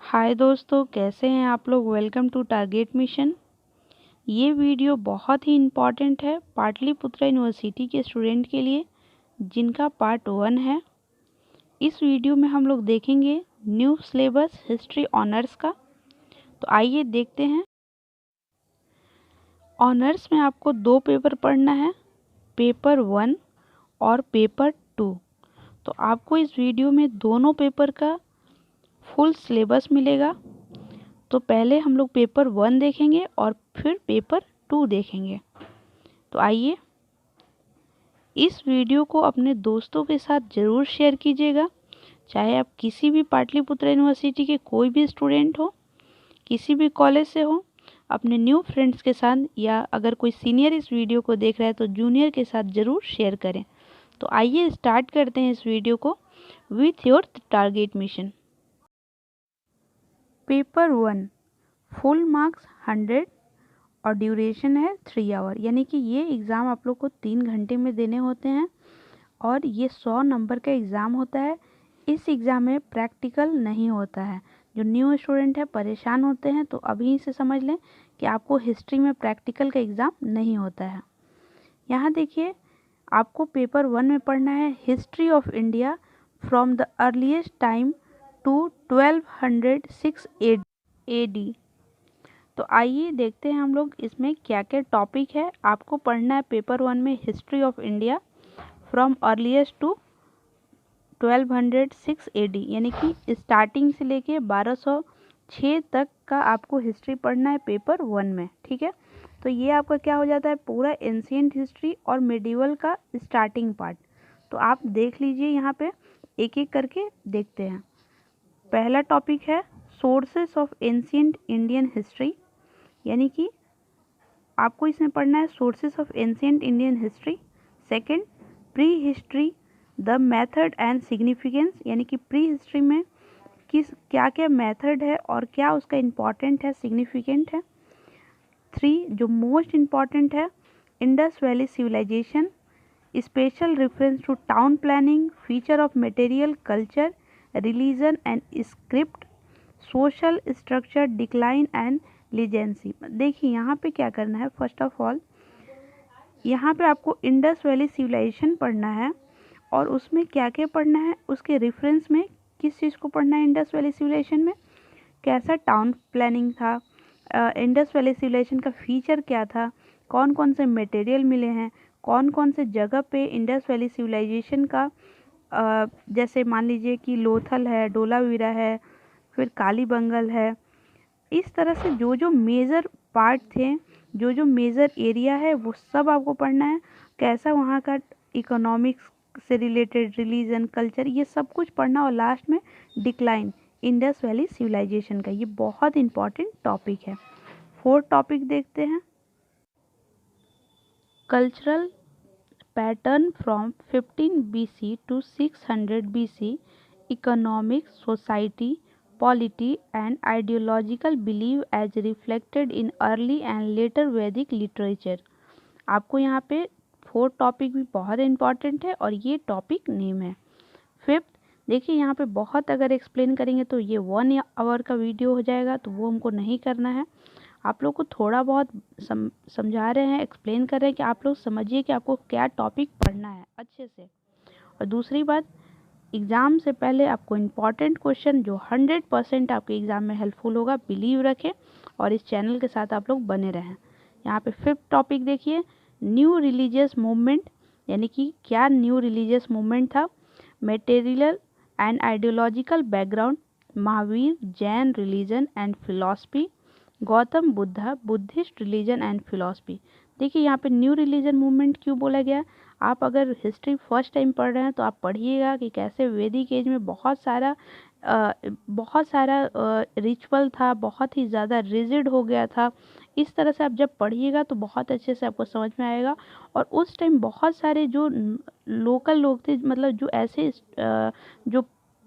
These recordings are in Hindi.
हाय दोस्तों, कैसे हैं आप लोग। Welcome to target mission. ये वीडियो बहुत ही इम्पॉर्टेंट है पाटलिपुत्रा यूनिवर्सिटी के स्टूडेंट के लिए, जिनका पार्ट 1 है। इस वीडियो में हम लोग देखेंगे न्यू सिलेबस हिस्ट्री ऑनर्स का। तो आइए देखते हैं। ऑनर्स में आपको 2 पेपर पढ़ना है, पेपर 1 और पेपर 2। तो आपको इस वीडियो में दोनों पेपर का फुल सिलेबस मिलेगा। तो पहले हम लोग पेपर 1 देखेंगे और फिर पेपर 2 देखेंगे। तो आइए, इस वीडियो को अपने दोस्तों के साथ ज़रूर शेयर कीजिएगा। चाहे आप किसी भी पाटलिपुत्रा यूनिवर्सिटी के कोई भी स्टूडेंट हो, किसी भी कॉलेज से हो, अपने न्यू फ्रेंड्स के साथ, या अगर कोई सीनियर इस वीडियो को देख रहा है तो जूनियर के साथ ज़रूर शेयर करें। तो आइए स्टार्ट करते हैं इस वीडियो को with your target mission. Paper 1 full marks 100 और ड्यूरेशन है 3 आवर, यानी कि ये एग्ज़ाम आप लोग को 3 घंटे में देने होते हैं और ये 100 नंबर का एग्ज़ाम होता है। इस एग्ज़ाम में प्रैक्टिकल नहीं होता है। जो न्यू स्टूडेंट है परेशान होते हैं, तो अभी से समझ लें कि आपको हिस्ट्री में प्रैक्टिकल का एग्ज़ाम नहीं होता है। यहाँ देखिए, आपको पेपर 1 में पढ़ना है history of India from the earliest time to 1206 AD। तो आइए देखते हैं हम लोग इसमें क्या क्या टॉपिक है। आपको पढ़ना है पेपर 1 में history of India from earliest to 1206 AD, यानी कि स्टार्टिंग से लेके 1206 तक का आपको हिस्ट्री पढ़ना है पेपर 1 में। ठीक है, तो ये आपका क्या हो जाता है, पूरा एंशिएंट हिस्ट्री और मिडिवल का स्टार्टिंग पार्ट। तो आप देख लीजिए, यहाँ पे एक एक करके देखते हैं। पहला टॉपिक है sources of ancient Indian history, यानी कि आपको इसमें पढ़ना है sources of ancient Indian history. Second, pre history the method and significance, यानी कि प्री हिस्ट्री में किस क्या क्या मेथड है और क्या उसका इम्पॉर्टेंट है, सिग्निफिकेंट है। 3, जो मोस्ट इम्पॉर्टेंट है, Indus valley civilization, special reference to town planning, feature of material culture, religion and script, social structure decline and legacy. देखिए यहाँ पे क्या करना है, फर्स्ट ऑफ ऑल यहाँ पे आपको इंडस वैली सिविलाइजेशन पढ़ना है और उसमें क्या क्या पढ़ना है, उसके रेफरेंस में किस चीज़ को पढ़ना है। इंडस वैली सिविलाइजेशन में कैसा टाउन प्लानिंग था, इंडस वैली सिविलाइजेशन का फीचर क्या था, कौन कौन से मटेरियल मिले हैं, कौन कौन से जगह पे इंडस वैली सिविलाइजेशन का जैसे मान लीजिए कि लोथल है, डोलावीरा है, फिर कालीबंगल है। इस तरह से जो जो मेजर पार्ट थे, जो जो मेजर एरिया है, वो सब आपको पढ़ना है। कैसा वहाँ का इकोनॉमिक्स से रिलेटेड, रिलीजन, कल्चर, ये सब कुछ पढ़ना। और लास्ट में डिक्लाइन इंडस वैली सिविलाइजेशन का, ये बहुत इंपॉर्टेंट टॉपिक है। 4 टॉपिक देखते हैं। Cultural pattern from 15 BC to 600 BC, economic, society, polity and ideological belief as reflected in early and later Vedic literature। आपको यहाँ पे 4 टॉपिक भी बहुत इंपॉर्टेंट है और ये टॉपिक नेम है। 5th, देखिए यहाँ पे बहुत अगर एक्सप्लेन करेंगे तो ये 1 आवर का वीडियो हो जाएगा, तो वो हमको नहीं करना है। आप लोग को थोड़ा बहुत समझा रहे हैं, एक्सप्लेन कर रहे हैं कि आप लोग समझिए कि आपको क्या टॉपिक पढ़ना है अच्छे से। और दूसरी बात, एग्ज़ाम से पहले आपको इम्पॉर्टेंट क्वेश्चन जो 100% आपके एग्ज़ाम में हेल्पफुल होगा, बिलीव रखें और इस चैनल के साथ आप लोग बने रहें। यहाँ पे 5th टॉपिक देखिए, न्यू रिलीजियस मूवमेंट, यानी कि क्या न्यू रिलीजियस मूवमेंट था, material and ideological background, Mahavir, Jain religion and philosophy, Gautam Buddha, Buddhist religion and philosophy. देखिए यहाँ पे न्यू रिलीजन मूवमेंट क्यों बोला गया। आप अगर हिस्ट्री फर्स्ट टाइम पढ़ रहे हैं तो आप पढ़िएगा कि कैसे वैदिक एज में बहुत सारा रिचुअल था, बहुत ही ज़्यादा रिजिड हो गया था। इस तरह से आप जब पढ़िएगा तो बहुत अच्छे से आपको समझ में आएगा। और उस टाइम बहुत सारे जो लोकल लोग थे, मतलब जो ऐसे जो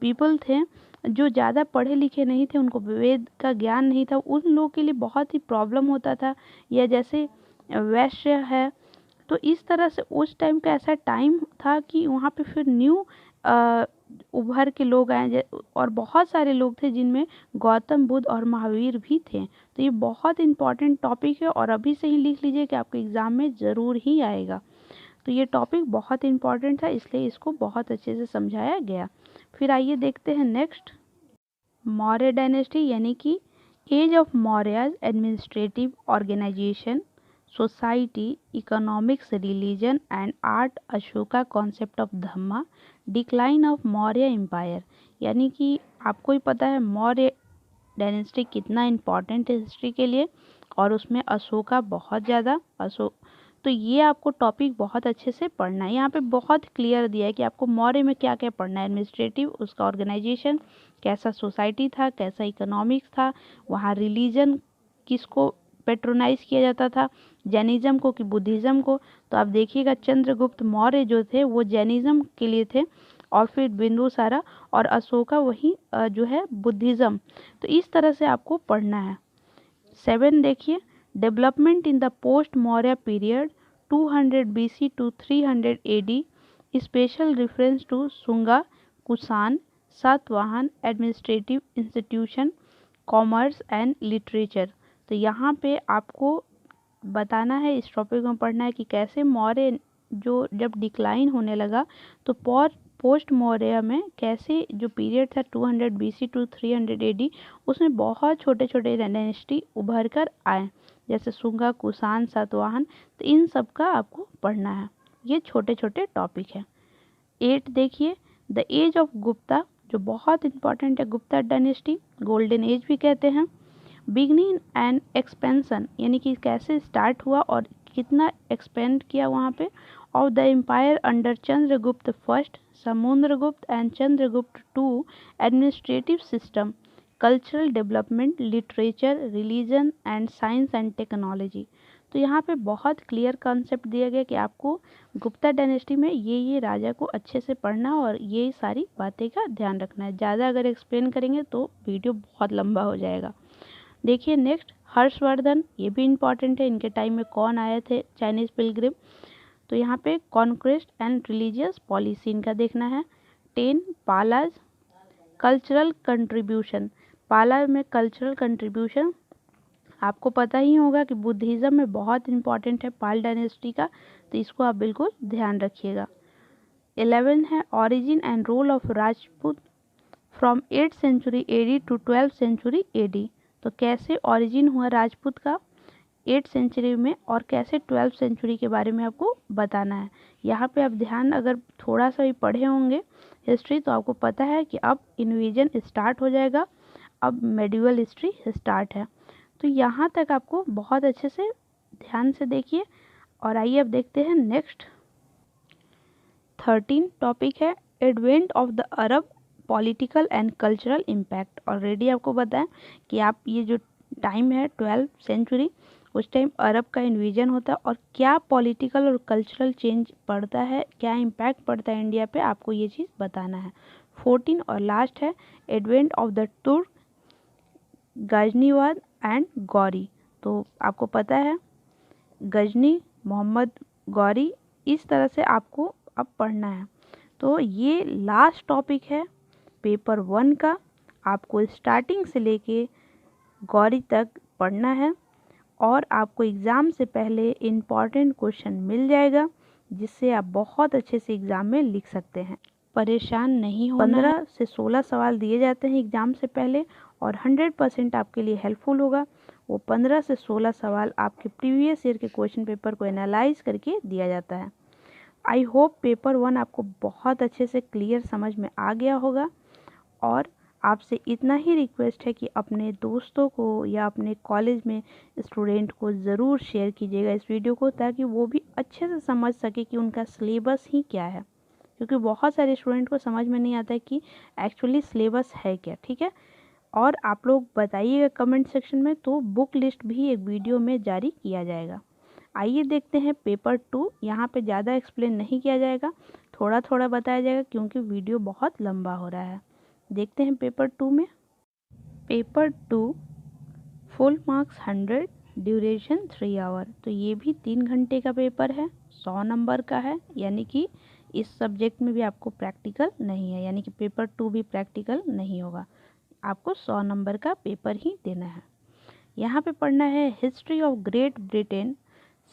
पीपल थे जो ज़्यादा पढ़े लिखे नहीं थे, उनको वेद का ज्ञान नहीं था, उन लोगों के लिए बहुत ही प्रॉब्लम होता था। या जैसे वैश्य है, तो इस तरह से उस टाइम का ऐसा टाइम था कि वहाँ पे फिर न्यू उभर के लोग आए और बहुत सारे लोग थे जिनमें गौतम बुद्ध और महावीर भी थे। तो ये बहुत इंपॉर्टेंट टॉपिक है और अभी से ही लिख लीजिए कि आपके एग्ज़ाम में ज़रूर ही आएगा। तो ये टॉपिक बहुत इंपॉर्टेंट था, इसलिए इसको बहुत अच्छे से समझाया गया। फिर आइए देखते हैं नेक्स्ट, मौर्य डायनेस्टी यानी कि age of Mauryas administrative organisation, society, economics, religion and art, Ashoka concept of dhamma, decline of Maurya empire. यानी कि आपको ही पता है मौर्य डायनेस्टी कितना इम्पॉर्टेंट है हिस्ट्री के लिए, और उसमें अशोका बहुत ज़्यादा तो ये आपको टॉपिक बहुत अच्छे से पढ़ना है। यहाँ पे बहुत क्लियर दिया है कि आपको मौर्य में क्या क्या पढ़ना है, एडमिनिस्ट्रेटिव, उसका ऑर्गेनाइजेशन, कैसा सोसाइटी था, कैसा इकोनॉमिक्स था, वहाँ रिलीजन किसको पेट्रोनाइज किया जाता था, जैनिज़्म को कि बुद्धिज़्म को। तो आप देखिएगा चंद्रगुप्त मौर्य जो थे वो जैनिज़्म के लिए थे, और फिर बिंदुसारा और अशोका वही जो है बुद्धिज़्म। तो इस तरह से आपको पढ़ना है। 7 देखिए, development in the post Maurya period 200 BC to 300 AD, special reference to Shunga, Kushan, Satavahana, administrative institution, commerce and literature. तो यहाँ पे आपको बताना है, इस टॉपिक में पढ़ना है कि कैसे मौर्य जो जब डिक्लाइन होने लगा तो पोस्ट मौर्य में कैसे जो पीरियड था 200 BC टू 300 AD, उसमें बहुत छोटे छोटे डायनेस्टी उभर कर आए, जैसे शुंगा, कुषाण, सातवाहन। तो इन सब का आपको पढ़ना है, ये छोटे छोटे टॉपिक है। 8 देखिए, द एज ऑफ गुप्ता, जो बहुत इंपॉर्टेंट है, गुप्ता डायनेस्टी, गोल्डन एज भी कहते हैं। बिगनिंग एंड एक्सपेंशन, यानी कि कैसे स्टार्ट हुआ और कितना एक्सपेंड किया वहाँ पे, of the empire under Chandragupta first, Samudragupta and Chandragupta two, administrative system, cultural development, literature, religion and science and technology. तो यहाँ पे बहुत क्लियर कॉन्सेप्ट दिया गया कि आपको गुप्ता डायनेस्टी में ये राजा को अच्छे से पढ़ना और ये सारी बातें का ध्यान रखना है। ज़्यादा अगर एक्सप्लेन करेंगे तो वीडियो बहुत लंबा हो जाएगा। देखिए नेक्स्ट, हर्षवर्धन, ये भी इम्पॉर्टेंट है, इनके टाइम में कौन आए थे चाइनीज़ पिलग्रिम। तो यहाँ पे कॉन्क्वेस्ट एंड रिलीजियस पॉलिसी इनका देखना है। 10 पालाज, कल्चरल कंट्रीब्यूशन, पाला में कल्चरल कंट्रीब्यूशन आपको पता ही होगा कि बुद्धिज़्म में बहुत इंपॉर्टेंट है पाल डायनेस्टी का, तो इसको आप बिल्कुल ध्यान रखिएगा। 11 है origin and role of Rajput from 8th century AD to 12th century AD। तो कैसे ओरिजिन हुआ राजपूत का 8th सेंचुरी में और कैसे 12th सेंचुरी के बारे में आपको बताना है। यहाँ पे आप ध्यान अगर थोड़ा सा भी पढ़े होंगे हिस्ट्री तो आपको पता है कि अब इन्वेजन स्टार्ट हो जाएगा, अब मेडिवल हिस्ट्री स्टार्ट है। तो यहाँ तक आपको बहुत अच्छे से ध्यान से देखिए। और आइए अब देखते हैं नेक्स्ट 13 टॉपिक है, advent of the Arab political and cultural impact. Already आपको बताएं कि आप ये जो टाइम है 12th सेंचुरी, उस टाइम अरब का इन्वेजन होता है और क्या पॉलिटिकल और कल्चरल चेंज पड़ता है, क्या इम्पैक्ट पड़ता है इंडिया पे, आपको ये चीज़ बताना है। 14 और लास्ट है, एडवेंट ऑफ द तुर्क, गजनीवाद एंड गौरी। तो आपको पता है गजनी, मोहम्मद गौरी, इस तरह से आपको अब पढ़ना है। तो ये लास्ट टॉपिक है पेपर 1 का, आपको स्टार्टिंग से लेके गौरी तक पढ़ना है और आपको एग्ज़ाम से पहले इम्पॉर्टेंट क्वेश्चन मिल जाएगा जिससे आप बहुत अच्छे से एग्ज़ाम में लिख सकते हैं। परेशान नहीं होना। 15 से 16 सवाल दिए जाते हैं एग्ज़ाम से पहले और 100% आपके लिए हेल्पफुल होगा। वो 15 से 16 सवाल आपके प्रीवियस ईयर के क्वेश्चन पेपर को एनालाइज करके दिया जाता है। आई होप पेपर 1 आपको बहुत अच्छे से क्लियर समझ में आ गया होगा और आपसे इतना ही रिक्वेस्ट है कि अपने दोस्तों को या अपने कॉलेज में स्टूडेंट को ज़रूर शेयर कीजिएगा इस वीडियो को, ताकि वो भी अच्छे से समझ सके कि उनका सिलेबस ही क्या है, क्योंकि बहुत सारे स्टूडेंट को समझ में नहीं आता है कि एक्चुअली सिलेबस है क्या। ठीक है, और आप लोग बताइएगा कमेंट सेक्शन में, तो बुक लिस्ट भी एक वीडियो में जारी किया जाएगा। आइए देखते हैं पेपर 2। यहाँ पे ज़्यादा एक्सप्लेन नहीं किया जाएगा, थोड़ा थोड़ा बताया जाएगा क्योंकि वीडियो बहुत लंबा हो रहा है। देखते हैं पेपर 2 में। Paper 2 full marks 100, duration 3 hour. तो ये भी 3 घंटे का पेपर है, 100 नंबर का है, यानी कि इस सब्जेक्ट में भी आपको प्रैक्टिकल नहीं है, यानी कि पेपर 2 भी प्रैक्टिकल नहीं होगा, आपको 100 नंबर का पेपर ही देना है। यहाँ पे पढ़ना है history of Great Britain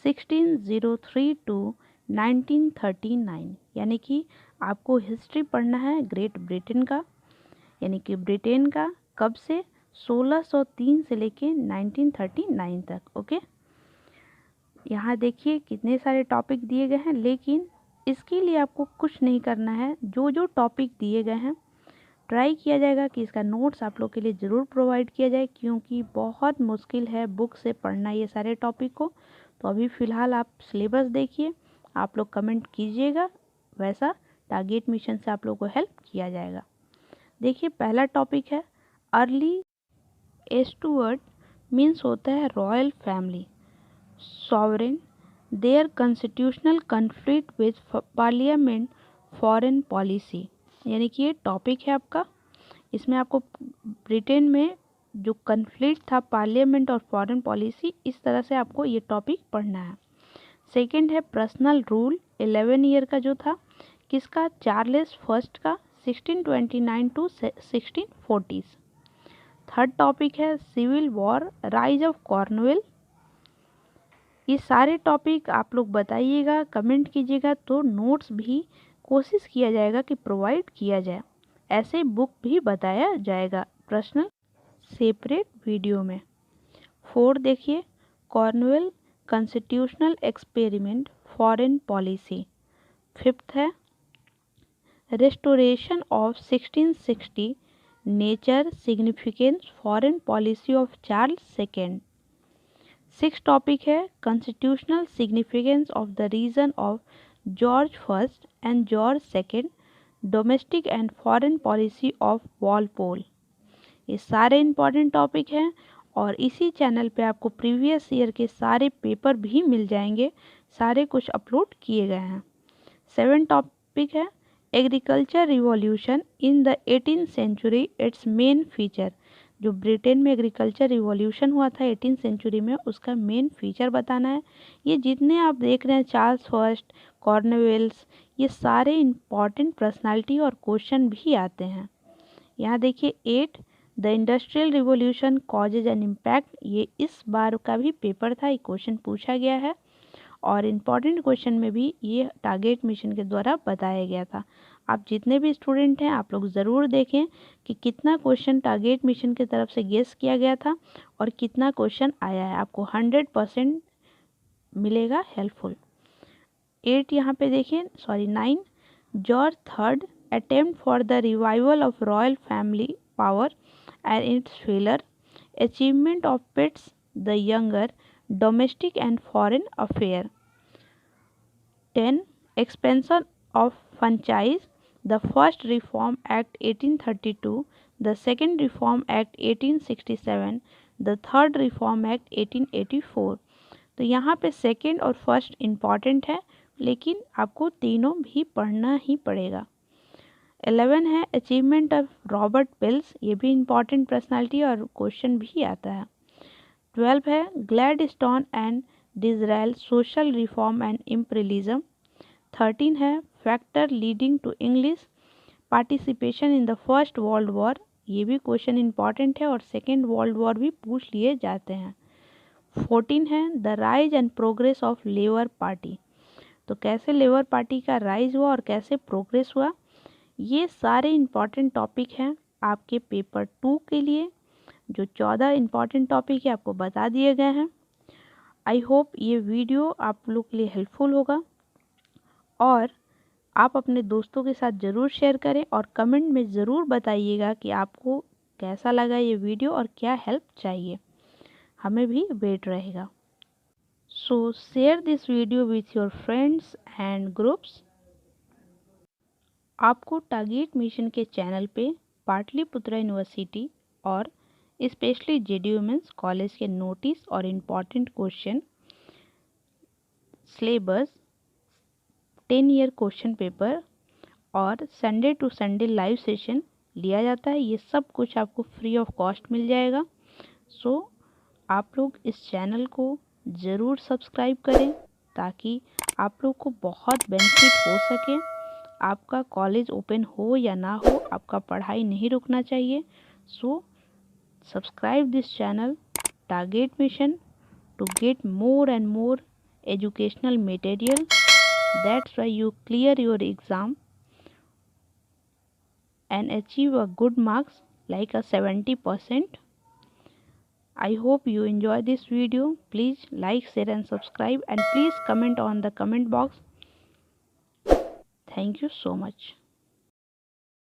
1603 to 1939, यानी कि आपको हिस्ट्री पढ़ना है ग्रेट ब्रिटेन का, यानी कि ब्रिटेन का कब से 1603 से लेके 1939 तक। ओके, यहाँ देखिए कितने सारे टॉपिक दिए गए हैं, लेकिन इसके लिए आपको कुछ नहीं करना है। जो जो टॉपिक दिए गए हैं ट्राई किया जाएगा कि इसका नोट्स आप लोग के लिए ज़रूर प्रोवाइड किया जाए, क्योंकि बहुत मुश्किल है बुक से पढ़ना ये सारे टॉपिक को। तो अभी फ़िलहाल आप सिलेबस देखिए, आप लोग कमेंट कीजिएगा, वैसा टारगेट मिशन से आप लोग को हेल्प किया जाएगा। देखिए पहला टॉपिक है अर्ली एस्टुअर्ट मीन्स होता है royal family, sovereign, their constitutional conflict with parliament, foreign policy, यानी कि ये टॉपिक है आपका। इसमें आपको ब्रिटेन में जो कन्फ्लिक्ट था पार्लियामेंट और फॉरेन पॉलिसी, इस तरह से आपको ये टॉपिक पढ़ना है। सेकंड है पर्सनल रूल 11 ईयर का जो था, किसका, चार्ल्स फर्स्ट का 1629 टू 1640। थर्ड टॉपिक है civil war, rise of Cromwell. ये सारे टॉपिक आप लोग बताइएगा, कमेंट कीजिएगा, तो नोट्स भी कोशिश किया जाएगा कि प्रोवाइड किया जाए, ऐसे बुक भी बताया जाएगा पर्सनल सेपरेट वीडियो में। फोर्थ देखिए Cromwell constitutional experiment, foreign policy. Fifth है restoration of 1660, nature, significance, foreign policy of Charles second. Six topic है constitutional significance of the region of George first and George second, domestic and foreign policy of Walpole. ये सारे इम्पॉर्टेंट टॉपिक हैं और इसी चैनल पे आपको प्रीवियस ईयर के सारे पेपर भी मिल जाएंगे, सारे कुछ अपलोड किए गए हैं। सेवन टॉपिक है agriculture revolution in the 18th century, its main feature. जो ब्रिटेन में एग्रीकल्चर रिवॉल्यूशन हुआ था 18th सेंचुरी में, उसका मेन फीचर बताना है। ये जितने आप देख रहे हैं चार्ल्स फर्स्ट, कॉर्नवेल्स, ये सारे इम्पॉर्टेंट पर्सनालिटी और क्वेश्चन भी आते हैं। यहाँ देखिए 8 the industrial revolution causes and impact, ये इस बार का भी पेपर था, ये क्वेश्चन पूछा गया है और इम्पॉर्टेंट क्वेश्चन में भी ये टारगेट मिशन के द्वारा बताया गया था। आप जितने भी स्टूडेंट हैं आप लोग ज़रूर देखें कि कितना क्वेश्चन टारगेट मिशन की तरफ से गेस किया गया था और कितना क्वेश्चन आया है, आपको 100% मिलेगा हेल्पफुल। 8 यहाँ पे देखिए 9 George third attempt for the revival of royal family power and its failure, achievement of Pitt the Younger, domestic and foreign affair. 10 expansion of franchise, the first Reform Act 1832, the second Reform Act 1867, the third Reform Act 1884। तो यहाँ पे सेकेंड और फर्स्ट इम्पॉर्टेंट है, लेकिन आपको तीनों भी पढ़ना ही पड़ेगा। 11 है अचीवमेंट ऑफ रॉबर्ट पिल्स, ये भी इम्पॉर्टेंट पर्सनालिटी और क्वेश्चन भी आता है। 12 है Gladstone and Disraeli, social reform and imperialism. 13 है factor leading to English participation in the first world war, ये भी क्वेश्चन इम्पॉर्टेंट है और सेकेंड वर्ल्ड वॉर भी पूछ लिए जाते हैं। 14 है the rise and progress of labour party, तो कैसे लेबर पार्टी का राइज हुआ और कैसे प्रोग्रेस हुआ, ये सारे इम्पॉर्टेंट टॉपिक हैं आपके पेपर 2 के लिए। जो 14 इम्पॉर्टेंट टॉपिक है आपको बता दिए गए हैं। आई होप ये वीडियो आप लोग के लिए हेल्पफुल होगा और आप अपने दोस्तों के साथ ज़रूर शेयर करें और कमेंट में ज़रूर बताइएगा कि आपको कैसा लगा ये वीडियो और क्या हेल्प चाहिए, हमें भी वेट रहेगा। So share this video with your friends and groups. आपको टारगेट मिशन के चैनल पे पाटलिपुत्रा यूनिवर्सिटी और स्पेशली जेडी वुमेंस कॉलेज के नोटिस और important question, syllabus, 10 year question paper और Sunday to Sunday live session लिया जाता है। ये सब कुछ आपको फ्री ऑफ कॉस्ट मिल जाएगा। सो आप लोग इस चैनल को ज़रूर सब्सक्राइब करें ताकि आप लोग को बहुत बेनिफिट हो सके। आपका कॉलेज ओपन हो या ना हो, आपका पढ़ाई नहीं रुकना चाहिए। So subscribe this channel target mission to get more and more educational material. That's why you clear your exam and achieve a good marks like a 70%. I hope you enjoy this video. Please like, share and subscribe, and please comment on the comment box. Thank you so much.